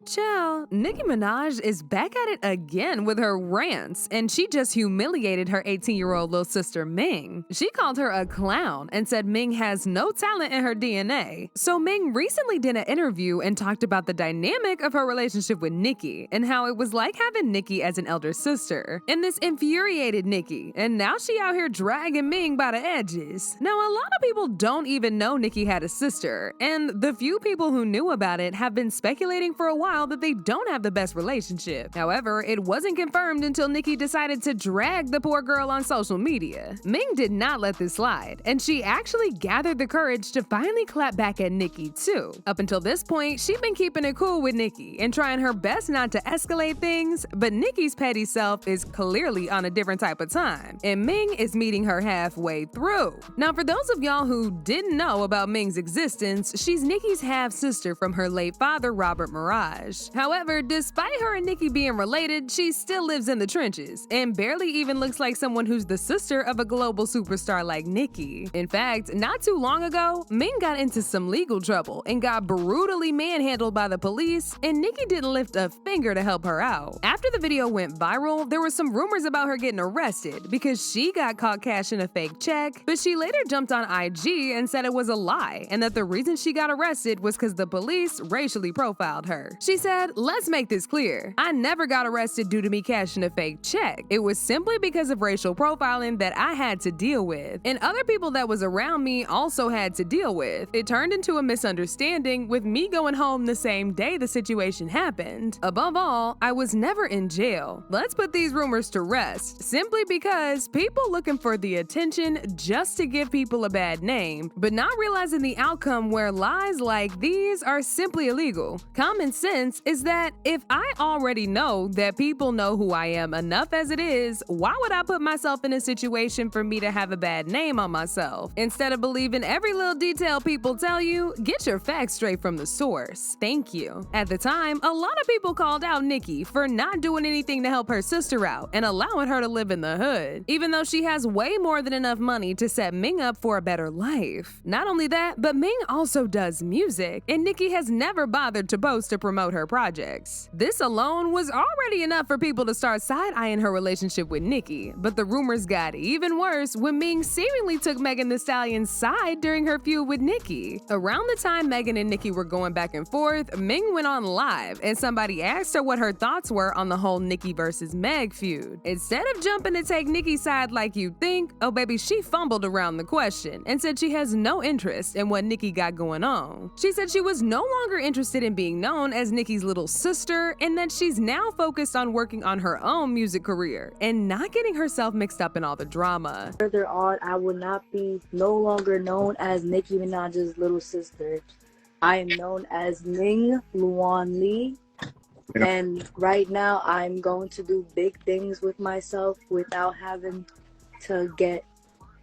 Chill, Nicki Minaj is back at it again with her rants, and she just humiliated her 18-year-old little sister Ming. She called her a clown and said Ming has no talent in her DNA. So Ming recently did an interview and talked about the dynamic of her relationship with Nicki and how it was like having Nicki as an elder sister. And this infuriated Nicki, and now she out here dragging Ming by the edges. Now, a lot of people don't even know Nicki had a sister, and the few people who knew about it have been speculating for a while that they don't have the best relationship. However, it wasn't confirmed until Nicki decided to drag the poor girl on social media. Ming did not let this slide, and she actually gathered the courage to finally clap back at Nicki too. Up until this point, she'd been keeping it cool with Nicki and trying her best not to escalate things, but Nicki's petty self is clearly on a different type of time, and Ming is meeting her halfway through. Now, for those of y'all who didn't know about Ming's existence, she's Nicki's half-sister from her late father, Robert Mirage. However, despite her and Nicki being related, she still lives in the trenches and barely even looks like someone who's the sister of a global superstar like Nicki. In fact, not too long ago, Ming got into some legal trouble and got brutally manhandled by the police, and Nicki didn't lift a finger to help her out. After the video went viral, there were some rumors about her getting arrested because she got caught cashing a fake check, but she later jumped on IG and said it was a lie and that the reason she got arrested was because the police racially profiled her. She said, "Let's make this clear. I never got arrested due to me cashing a fake check. It was simply because of racial profiling that I had to deal with, and other people that was around me also had to deal with. It turned into a misunderstanding with me going home the same day the situation happened. Above all, I was never in jail. Let's put these rumors to rest, simply because people looking for the attention just to give people a bad name, but not realizing the outcome where lies like these are simply illegal. Common sense is that if I already know that people know who I am enough as it is, why would I put myself in a situation for me to have a bad name on myself? Instead of believing every little detail people tell you, get your facts straight from the source. Thank you." At the time, a lot of people called out Nicki for not doing anything to help her sister out and allowing her to live in the hood, even though she has way more than enough money to set Ming up for a better life. Not only that, but Ming also does music, and Nicki has never bothered to boast to promote her projects. This alone was already enough for people to start side-eyeing her relationship with Nicki, but the rumors got even worse when Ming seemingly took Megan Thee Stallion's side during her feud with Nicki. Around the time Megan and Nicki were going back and forth, Ming went on live and somebody asked her what her thoughts were on the whole Nicki versus Meg feud. Instead of jumping to take Nicki's side like you'd think, oh baby, she fumbled around the question and said she has no interest in what Nicki got going on. She said she was no longer interested in being known as Nicki's little sister, and that she's now focused on working on her own music career and not getting herself mixed up in all the drama. Further on, I will not be no longer known as Nicki Minaj's little sister. I am known as Ming Luan Lee, and right now I'm going to do big things with myself without having to get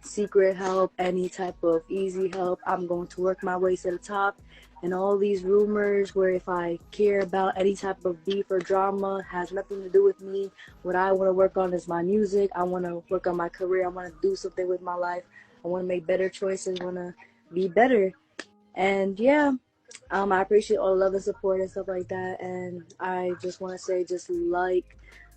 secret help, any type of easy help. I'm going to work my way to the top. And all these rumors where if I care about any type of beef or drama has nothing to do with me. What I want to work on is my music. I want to work on my career. I want to do something with my life. I want to make better choices. I want to be better. And yeah, I appreciate all the love and support and stuff like that. And I just want to say, just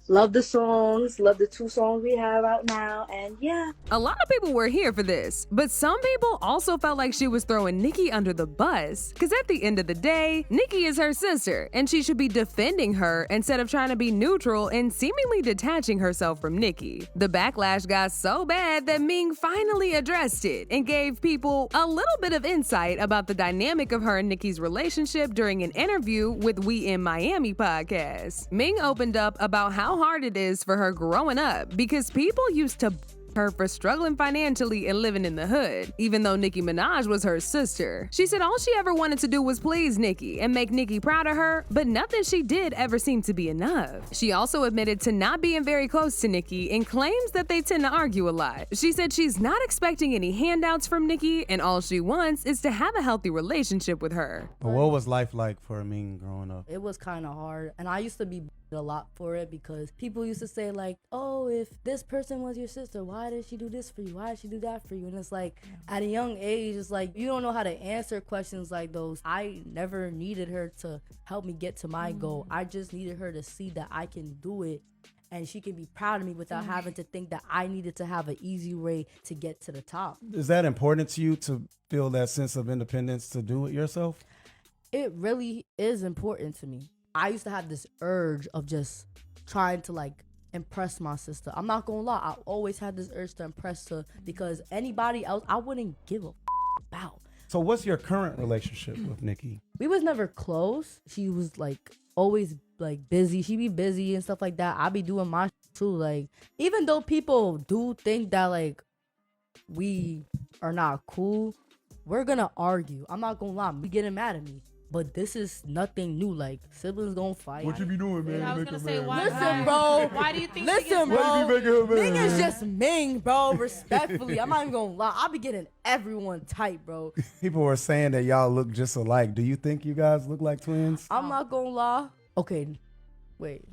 love the songs, love the 2 songs we have out now, and yeah. A lot of people were here for this, but some people also felt like she was throwing Nicki under the bus. Cause at the end of the day, Nicki is her sister, and she should be defending her instead of trying to be neutral and seemingly detaching herself from Nicki. The backlash got so bad that Ming finally addressed it and gave people a little bit of insight about the dynamic of her and Nicki's relationship during an interview with We in Miami podcast. Ming opened up about how hard it is for her growing up because people used to her for struggling financially and living in the hood, even though Nicki Minaj was her sister. She said all she ever wanted to do was please Nicki and make Nicki proud of her, but nothing she did ever seemed to be enough. She also admitted to not being very close to Nicki and claims that they tend to argue a lot. She said she's not expecting any handouts from Nicki and all she wants is to have a healthy relationship with her. But what was life like for Ming growing up? It was kind of hard, and I used to be a lot for it, because people used to say like, oh, if this person was your sister, why did she do this for you? Why did she do that for you? And it's like, at a young age, it's like, you don't know how to answer questions like those. I never needed her to help me get to my goal. I just needed her to see that I can do it, and she can be proud of me without having to think that I needed to have an easy way to get to the top. Is that important to you, to feel that sense of independence to do it yourself? It really is important to me. I used to have this urge of just trying to like impress my sister. I'm not gonna lie, I always had this urge to impress her, because anybody else I wouldn't give a about. So what's your current relationship with Nicki? We was never close. She was like always like busy. She be busy and stuff like that. I be doing my too. Like, even though people do think that like we are not cool, we're gonna argue. I'm not gonna lie, be getting mad at me. But this is nothing new. Like, siblings gonna fight. What you be doing, man? I was gonna say, why? Listen, bro. Why do you think? Listen, bro. Ming is just Ming, bro. Respectfully, I'm not even gonna lie. I be getting everyone tight, bro. People were saying that y'all look just alike. Do you think you guys look like twins? I'm not gonna lie. Okay, wait.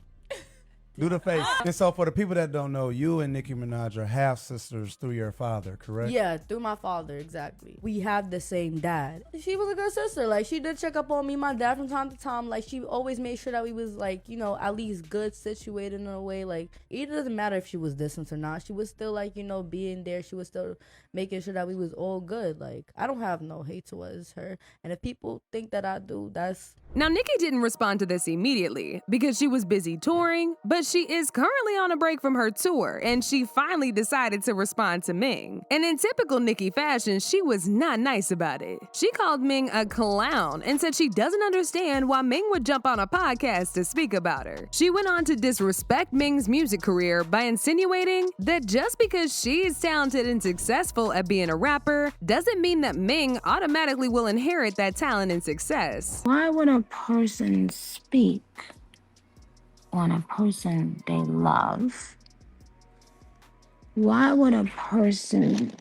Do the face. And so for the people that don't know, you and Nicki Minaj are half sisters through your father, correct? Yeah, through my father, exactly. We have the same dad. She was a good sister. Like, she did check up on me, my dad, from time to time. Like, she always made sure that we was like, you know, at least good situated in a way. Like, it doesn't matter if she was distant or not. She was still like, you know, being there. She was still making sure that we was all good. Like, I don't have no hate towards her. And if people think that I do, that's... Now, Nicki didn't respond to this immediately because she was busy touring, but she is currently on a break from her tour, and she finally decided to respond to Ming. And in typical Nicki fashion, she was not nice about it. She called Ming a clown and said she doesn't understand why Ming would jump on a podcast to speak about her. She went on to disrespect Ming's music career by insinuating that just because she is talented and successful at being a rapper doesn't mean that Ming automatically will inherit that talent and success. Why would a person speak on a person they love? Why would a person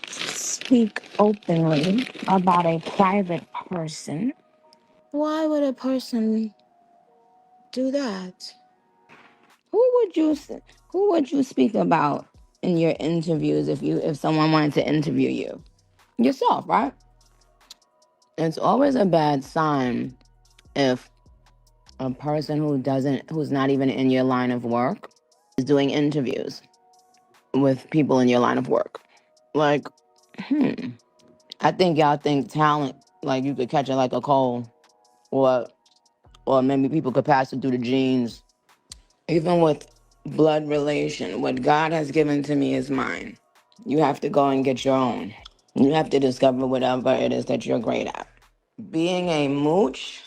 speak openly about a private person? Why would a person do that? Who would you speak about in your interviews if someone wanted to interview you? Yourself, right? It's always a bad sign if a person who's not even in your line of work is doing interviews with people in your line of work. Like, I think y'all think talent, like you could catch it like a cold, or maybe people could pass it through the genes. Even with blood relation, what God has given to me is mine. You have to go and get your own. You have to discover whatever it is that you're great at. Being a mooch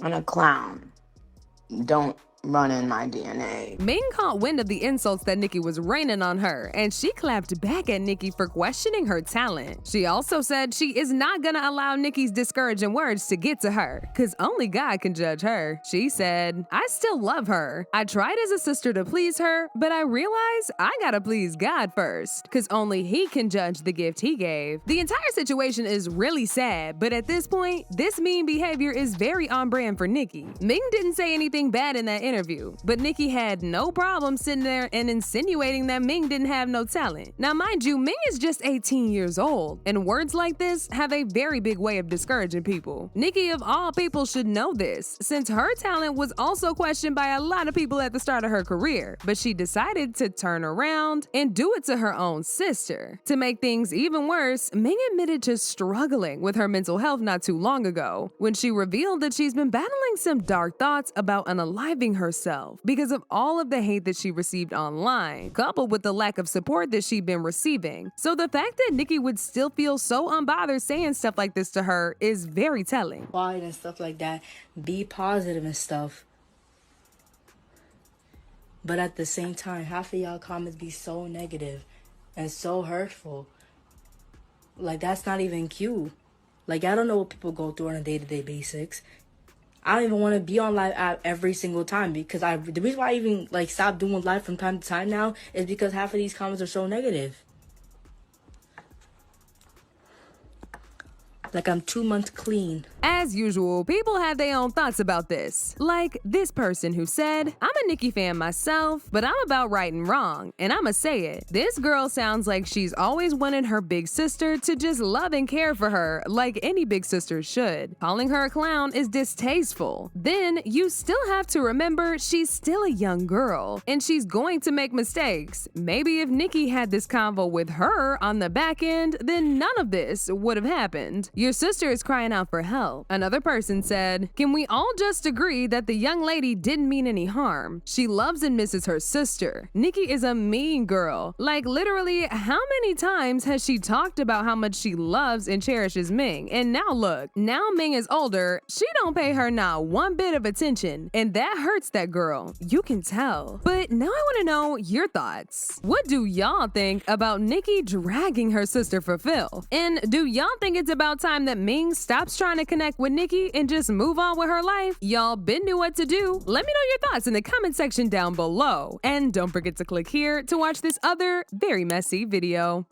and a clown don't run in my DNA. Ming caught wind of the insults that Nicki was raining on her, and she clapped back at Nicki for questioning her talent. She also said she is not gonna allow Nicki's discouraging words to get to her, cause only God can judge her. She said, "I still love her. I tried as a sister to please her, but I realized I gotta please God first, cause only He can judge the gift He gave." The entire situation is really sad, but at this point, this mean behavior is very on brand for Nicki. Ming didn't say anything bad in that interview, but Nicki had no problem sitting there and insinuating that Ming didn't have no talent. Now, mind you, Ming is just 18 years old, and words like this have a very big way of discouraging people. Nicki, of all people, should know this, since her talent was also questioned by a lot of people at the start of her career, but she decided to turn around and do it to her own sister. To make things even worse, Ming admitted to struggling with her mental health not too long ago, when she revealed that she's been battling some dark thoughts about unaliving herself because of all of the hate that she received online, coupled with the lack of support that she'd been receiving. So the fact that Nicki would still feel so unbothered saying stuff like this to her is very telling. Quiet and stuff like that. Be positive and stuff. But at the same time, half of y'all comments be so negative and so hurtful. Like, that's not even cute. Like, I don't know what people go through on a day-to-day basis. I don't even want to be on live app every single time, because the reason why I even like stop doing live from time to time now is because half of these comments are so negative. like I'm 2 months clean. As usual, people had their own thoughts about this. Like this person who said, I'm a Nicki fan myself, but I'm about right and wrong, and I'ma say it. This girl sounds like she's always wanted her big sister to just love and care for her like any big sister should. Calling her a clown is distasteful. Then you still have to remember she's still a young girl, and she's going to make mistakes. Maybe if Nicki had this convo with her on the back end, then none of this would have happened. Your sister is crying out for help. Another person said, can we all just agree that the young lady didn't mean any harm? She loves and misses her sister. Nicki is a mean girl. Like literally, how many times has she talked about how much she loves and cherishes Ming? And now look, now Ming is older, she don't pay her not one bit of attention, and that hurts that girl. You can tell. But now I want to know your thoughts. What do y'all think about Nicki dragging her sister for Phil? And do y'all think it's about time that Ming stops trying to connect with Nicki and just move on with her life? Y'all been knew what to do. Let me know your thoughts in the comment section down below. And don't forget to click here to watch this other very messy video.